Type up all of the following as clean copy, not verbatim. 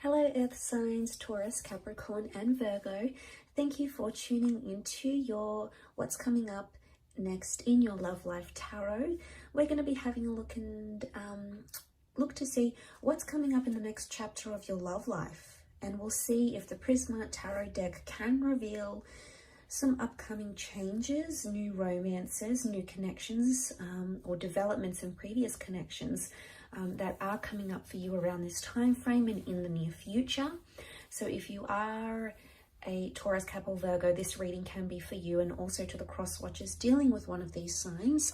Hello Earth signs, Taurus, Capricorn and Virgo. Thank you for tuning into your what's coming up next in your love life tarot. We're going to be having a look and look to see what's coming up in the next chapter of your love life. And we'll see if the Prisma Tarot deck can reveal some upcoming changes, new romances, new connections, or developments in previous connections that are coming up for you around this time frame and in the near future. So if you are a Taurus, Cap, Virgo, this reading can be for you, and also to the cross watchers dealing with one of these signs,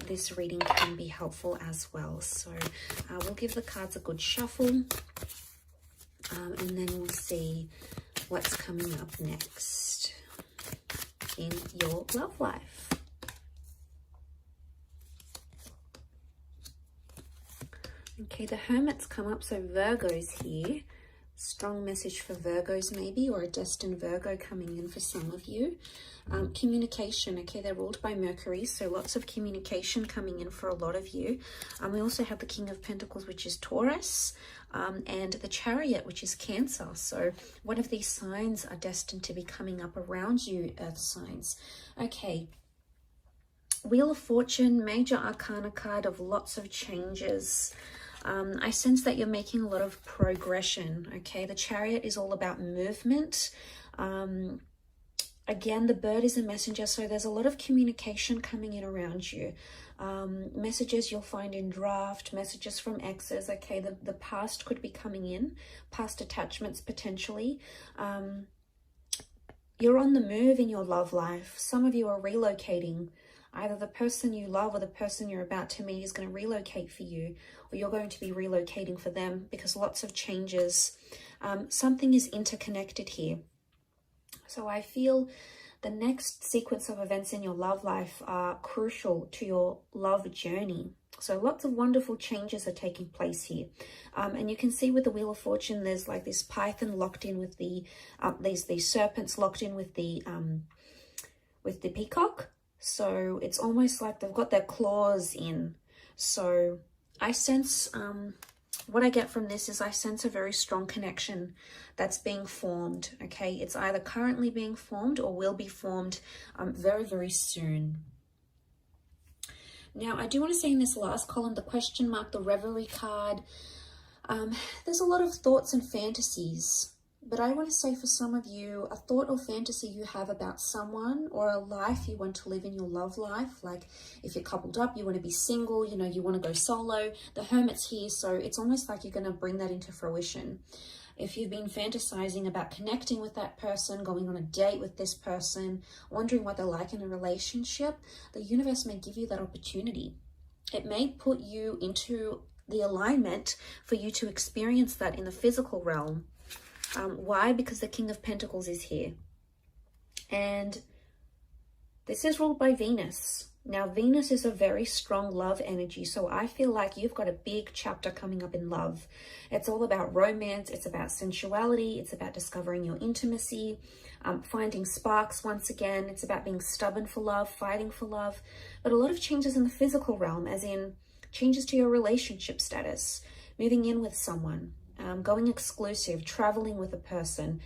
this reading can be helpful as well. So we'll give the cards a good shuffle, and then we'll see what's coming up next in your love life. Okay, the Hermit's come up, so Virgo's here. Strong message for Virgos maybe, or a destined Virgo coming in for some of you. Communication, okay, they're ruled by Mercury, so lots of communication coming in for a lot of you. We also have the King of Pentacles, which is Taurus, and the Chariot, which is Cancer. So one of these signs are destined to be coming up around you, Earth signs. Okay, Wheel of Fortune, major arcana card of lots of changes. I sense that you're making a lot of progression, okay? The Chariot is all about movement. Again, the bird is a messenger, so there's a lot of communication coming in around you. Messages you'll find in draft, messages from exes, okay? The past could be coming in, past attachments potentially. You're on the move in your love life. Some of you are relocating. Either the person you love or the person you're about to meet is going to relocate for you, or you're going to be relocating for them, because lots of changes. Something is interconnected here. So I feel the next sequence of events in your love life are crucial to your love journey. So lots of wonderful changes are taking place here. And you can see with the Wheel of Fortune, there's like this python locked in with the, these serpents locked in with the peacock. So it's almost like they've got their claws in. So I sense, what I get from this is I sense a very strong connection that's being formed, okay? It's either currently being formed or will be formed very, very soon. Now, I do want to say in this last column, the question mark, the Reverie card, there's a lot of thoughts and fantasies. But I want to say for some of you, a thought or fantasy you have about someone, or a life you want to live in your love life. Like if you're coupled up, you want to be single, you know, you want to go solo. The Hermit's here, so it's almost like you're going to bring that into fruition. If you've been fantasizing about connecting with that person, going on a date with this person, wondering what they're like in a relationship, the universe may give you that opportunity. It may put you into the alignment for you to experience that in the physical realm. Why? Because the King of Pentacles is here. And this is ruled by Venus. Now, Venus is a very strong love energy. So I feel like you've got a big chapter coming up in love. It's all about romance. It's about sensuality. It's about discovering your intimacy, finding sparks once again. It's about being stubborn for love, fighting for love. But a lot of changes in the physical realm, as in changes to your relationship status, moving in with someone. Going exclusive, traveling with a person,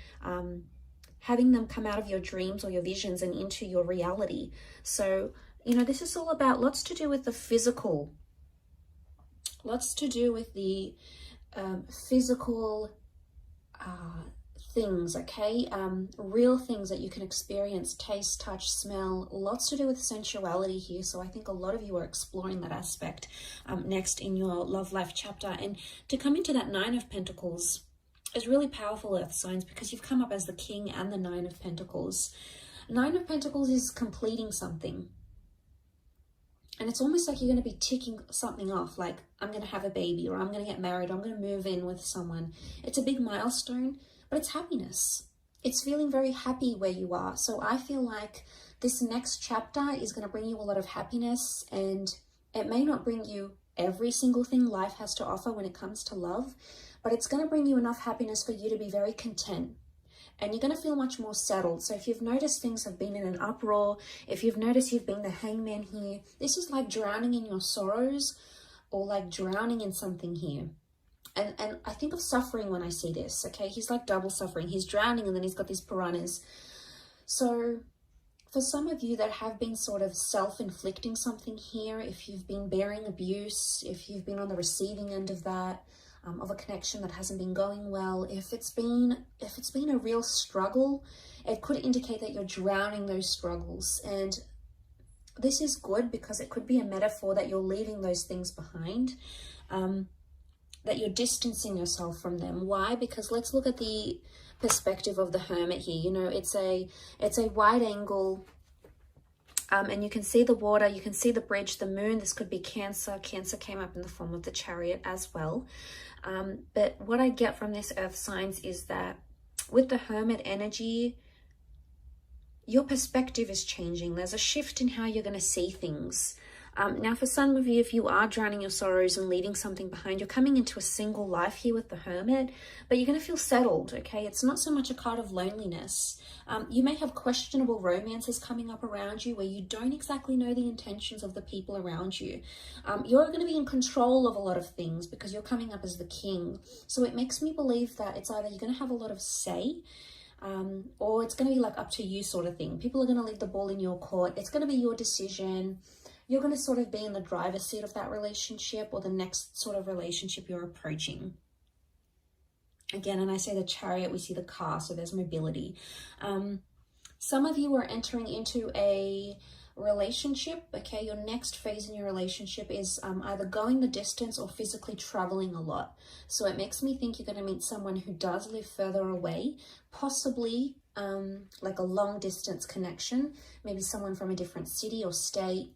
having them come out of your dreams or your visions and into your reality. So, you know, this is all about lots to do with the physical, lots to do with the physical things, okay? Real things that you can experience, taste, touch, smell, lots to do with sensuality here. So I think a lot of you are exploring that aspect next in your love life chapter. And to come into that Nine of Pentacles is really powerful, Earth signs, because you've come up as the King and the Nine of Pentacles. Nine of Pentacles is completing something. And it's almost like you're going to be ticking something off, like I'm going to have a baby, or I'm going to get married, or I'm going to move in with someone. It's a big milestone. But it's happiness. It's feeling very happy where you are. So I feel like this next chapter is going to bring you a lot of happiness, and it may not bring you every single thing life has to offer when it comes to love, but it's going to bring you enough happiness for you to be very content. And you're going to feel much more settled. So if you've noticed things have been in an uproar, if you've noticed you've been the hangman here, this is like drowning in your sorrows, or like drowning in something here. And I think of suffering when I see this, okay? He's like double suffering. He's drowning and then he's got these piranhas. So for some of you that have been sort of self-inflicting something here, if you've been bearing abuse, if you've been on the receiving end of that, of a connection that hasn't been going well, if it's been a real struggle, it could indicate that you're drowning those struggles. And this is good because it could be a metaphor that you're leaving those things behind, that you're distancing yourself from them. Why? Because let's look at the perspective of the Hermit here. You know, it's a wide angle, and you can see the water, you can see the bridge, the moon. This could be Cancer. Cancer came up in the form of the Chariot as well. But what I get from this earth signs is that with the Hermit energy, your perspective is changing. There's a shift in how you're going to see things. Now, for some of you, if you are drowning your sorrows and leaving something behind, you're coming into a single life here with the Hermit, but you're going to feel settled, okay? It's not so much a card of loneliness. You may have questionable romances coming up around you where you don't exactly know the intentions of the people around you. You're going to be in control of a lot of things because you're coming up as the king. So it makes me believe that it's either you're going to have a lot of say, or it's going to be like up to you sort of thing. People are going to leave the ball in your court. It's going to be your decision. You're going to sort of be in the driver's seat of that relationship or the next sort of relationship you're approaching. Again, and I say the Chariot, we see the car, so there's mobility. Some of you are entering into a relationship, okay? Your next phase in your relationship is either going the distance or physically traveling a lot. So it makes me think you're going to meet someone who does live further away, possibly like a long distance connection, maybe someone from a different city or state,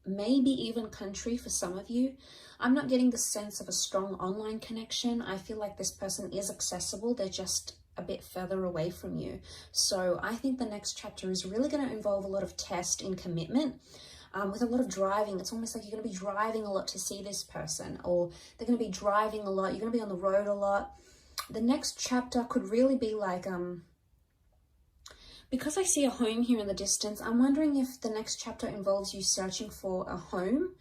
maybe even country for some of you. I'm not getting the sense of a strong online connection. I feel like this person is accessible. They're just a bit further away from you. So I think the next chapter is really going to involve a lot of test in commitment, with a lot of driving. It's almost like you're going to be driving a lot to see this person, or they're going to be driving a lot. You're going to be on the road a lot. The next chapter could really be like, because I see a home here in the distance, I'm wondering if the next chapter involves you searching for a home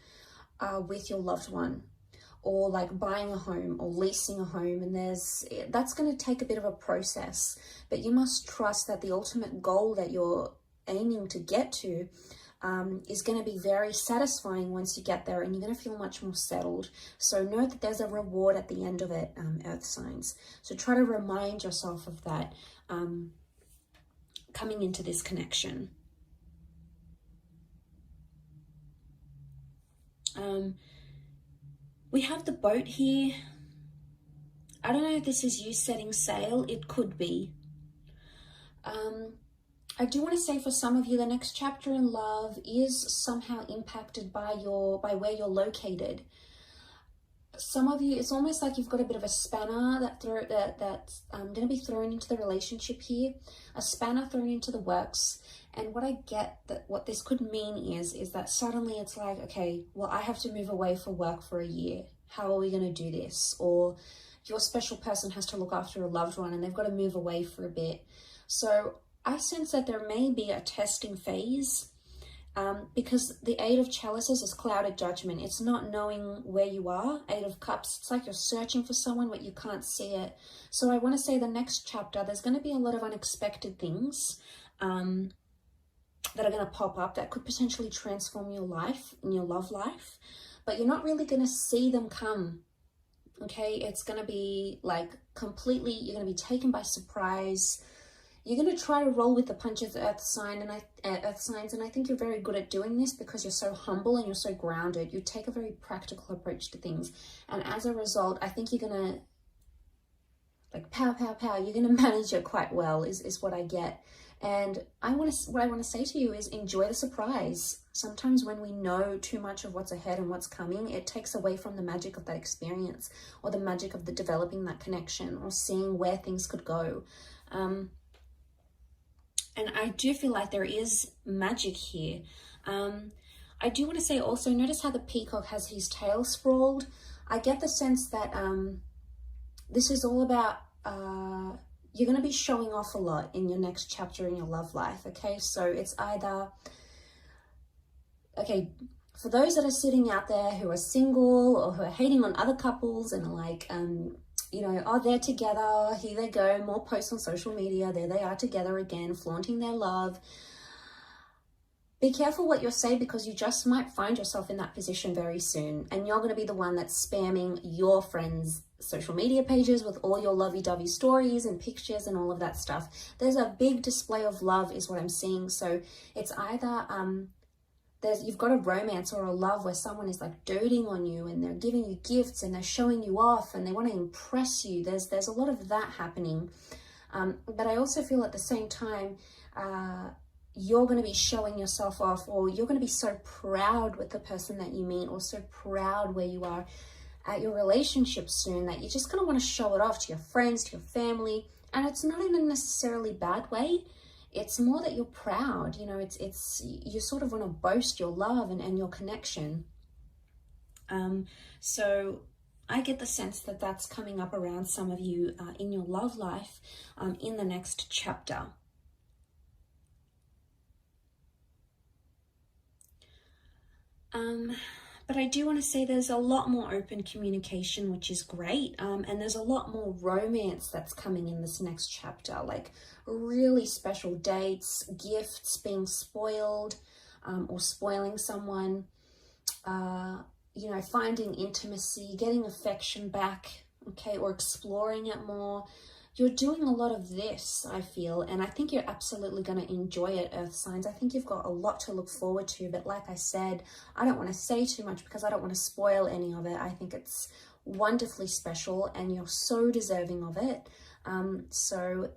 with your loved one, or like buying a home or leasing a home. And that's going to take a bit of a process, but you must trust that the ultimate goal that you're aiming to get to is going to be very satisfying once you get there, and you're going to feel much more settled. So note that there's a reward at the end of it, earth signs. So try to remind yourself of that coming into this connection. We have the boat here. I don't know if this is you setting sail. It could be. I do want to say for some of you, the next chapter in love is somehow impacted by where you're located. Some of you, it's almost like you've got a bit of a spanner that's going to be thrown into the relationship here, a spanner thrown into the works. And what I get that what this could mean is that suddenly it's like, okay, well, I have to move away for work for a year. How are we going to do this? Or your special person has to look after a loved one and they've got to move away for a bit. So I sense that there may be a testing phase, because the Eight of Chalices is clouded judgment. It's not knowing where you are. Eight of Cups, it's like you're searching for someone but you can't see it. So I want to say the next chapter, there's going to be a lot of unexpected things that are going to pop up that could potentially transform your life and your love life, but you're not really going to see them come. Okay, it's going to be like completely, you're going to be taken by surprise. You're going to try to roll with the punches, earth signs, and I think you're very good at doing this because you're so humble and you're so grounded. You take a very practical approach to things, and as a result, I think you're going to like pow, pow, pow. You're going to manage it quite well, is what I get. And what I want to say to you is enjoy the surprise. Sometimes when we know too much of what's ahead and what's coming, it takes away from the magic of that experience, or the magic of the developing that connection, or seeing where things could go. And I do feel like there is magic here. I do want to say also, notice how the peacock has his tail sprawled. I get the sense that this is all about, you're going to be showing off a lot in your next chapter in your love life, okay? So it's either, okay, For those that are sitting out there who are single or who are hating on other couples and are like, you know, oh, they're together, here they go, more posts on social media, there they are together again, flaunting their love. Be careful what you say, because you just might find yourself in that position very soon, and you're going to be the one that's spamming your friends' social media pages with all your lovey-dovey stories and pictures and all of that stuff. There's a big display of love is what I'm seeing. So it's either you've got a romance or a love where someone is like doting on you and they're giving you gifts and they're showing you off and they want to impress you. There's a lot of that happening. But I also feel at the same time, you're going to be showing yourself off, or you're going to be so proud with the person that you meet, or so proud where you are at your relationship soon, that you're just going to want to show it off to your friends, to your family. And it's not in a necessarily bad way. It's more that you're proud, you know, it's you sort of want to boast your love and your connection. So I get the sense that that's coming up around some of you in your love life in the next chapter. But I do want to say there's a lot more open communication, which is great. And there's a lot more romance that's coming in this next chapter, like really special dates, gifts, being spoiled, or spoiling someone, you know, finding intimacy, getting affection back, okay, or exploring it more. You're doing a lot of this, I feel, and I think you're absolutely going to enjoy it, Earth signs. I think you've got a lot to look forward to, but like I said, I don't want to say too much because I don't want to spoil any of it. I think it's wonderfully special and you're so deserving of it. So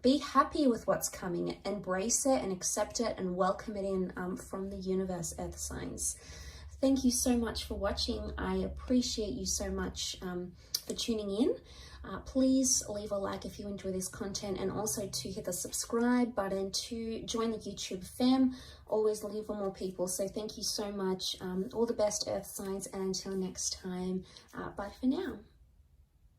be happy with what's coming, embrace it and accept it and welcome it in from the universe, Earth signs. Thank you so much for watching. I appreciate you so much for tuning in. Please leave a like if you enjoy this content, and also to hit the subscribe button to join the YouTube fam. Always leave for more people. So thank you so much. All the best, Earth signs, and until next time, bye for now.